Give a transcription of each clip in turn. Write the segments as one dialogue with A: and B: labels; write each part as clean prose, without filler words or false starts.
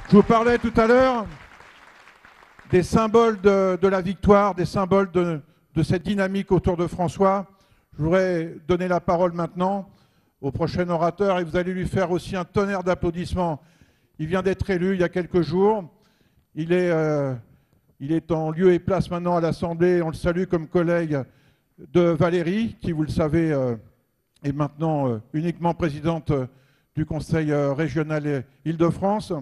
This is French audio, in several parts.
A: Je vous parlais tout à l'heure des symboles de la victoire, des symboles de cette dynamique autour de François. Je voudrais donner la parole maintenant au prochain orateur et vous allez lui faire aussi un tonnerre d'applaudissements. Il vient d'être élu il y a quelques jours. Il est en lieu et place maintenant à l'Assemblée. On le salue comme collègue de Valérie, qui, vous le savez, est maintenant uniquement présidente du Conseil régional Île-de-France.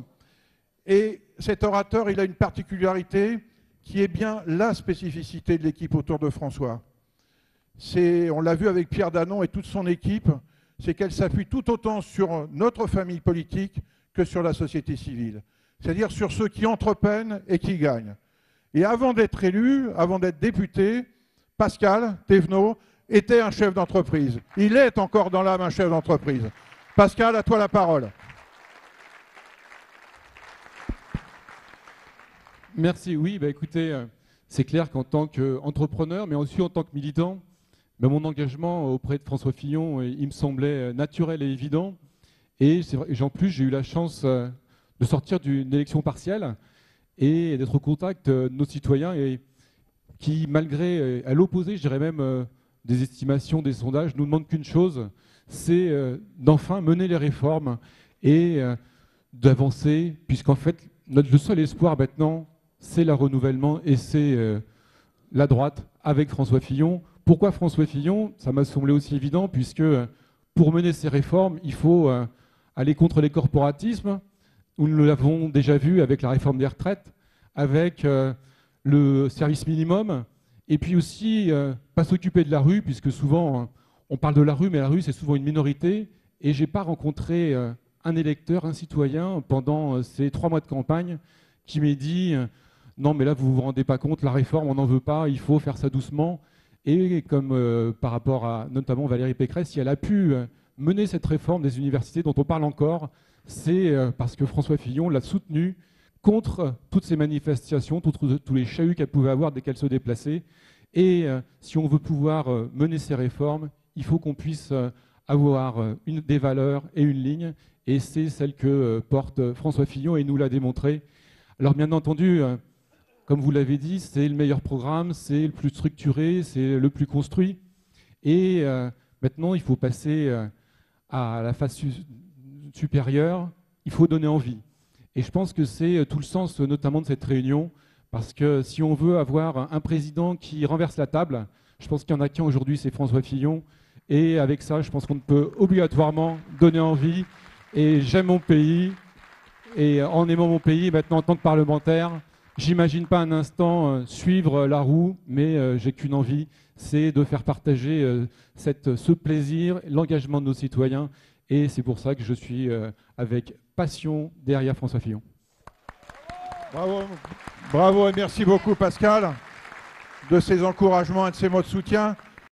A: Et cet orateur, il a une particularité qui est bien la spécificité de l'équipe autour de François. On l'a vu avec Pierre Danon et toute son équipe, c'est qu'elle s'appuie tout autant sur notre famille politique que sur la société civile. C'est-à-dire sur ceux qui entreprennent et qui gagnent. Et avant d'être élu, avant d'être député, Pascal Thévenot était un chef d'entreprise. Il est encore dans l'âme un chef d'entreprise. Pascal, à toi la parole.
B: Merci. Oui, écoutez, c'est clair qu'en tant qu'entrepreneur, mais aussi en tant que militant, mon engagement auprès de François Fillon, il me semblait naturel et évident. Et en plus, j'ai eu la chance de sortir d'une élection partielle et d'être au contact de nos citoyens et qui, malgré, à l'opposé, je dirais même, des estimations, des sondages, nous demandent qu'une chose, c'est d'enfin mener les réformes et d'avancer, puisqu'en fait, le seul espoir maintenant, c'est le renouvellement et c'est la droite avec François Fillon. Pourquoi François Fillon? Ça m'a semblé aussi évident, puisque pour mener ces réformes, il faut aller contre les corporatismes. Nous l'avons déjà vu avec la réforme des retraites, avec le service minimum, et puis aussi pas s'occuper de la rue, puisque souvent on parle de la rue, mais la rue c'est souvent une minorité, et j'ai pas rencontré un électeur, un citoyen, pendant ces 3 mois de campagne, qui m'a dit non mais là vous vous rendez pas compte, la réforme on n'en veut pas, il faut faire ça doucement. Et comme par rapport à notamment Valérie Pécresse, si elle a pu mener cette réforme des universités dont on parle encore, c'est parce que François Fillon l'a soutenue contre toutes ces manifestations, tous les chahuts qu'elle pouvait avoir dès qu'elle se déplaçait. Et si on veut pouvoir mener ces réformes, il faut qu'on puisse avoir des valeurs et une ligne. Et c'est celle que porte François Fillon et nous l'a démontré. Alors bien entendu, comme vous l'avez dit, c'est le meilleur programme, c'est le plus structuré, c'est le plus construit. Et maintenant, il faut passer à la phase supérieure, il faut donner envie. Et je pense que c'est tout le sens notamment de cette réunion, parce que si on veut avoir un président qui renverse la table, je pense qu'il y en a qu'un aujourd'hui, c'est François Fillon. Et avec ça, je pense qu'on peut obligatoirement donner envie. Et j'aime mon pays. Et en aimant mon pays, maintenant en tant que parlementaire, j'imagine pas un instant suivre la roue, mais j'ai qu'une envie, c'est de faire partager ce plaisir, l'engagement de nos citoyens. Et c'est pour ça que je suis avec passion derrière François Fillon.
A: Bravo et merci beaucoup Pascal de ces encouragements et de ces mots de soutien.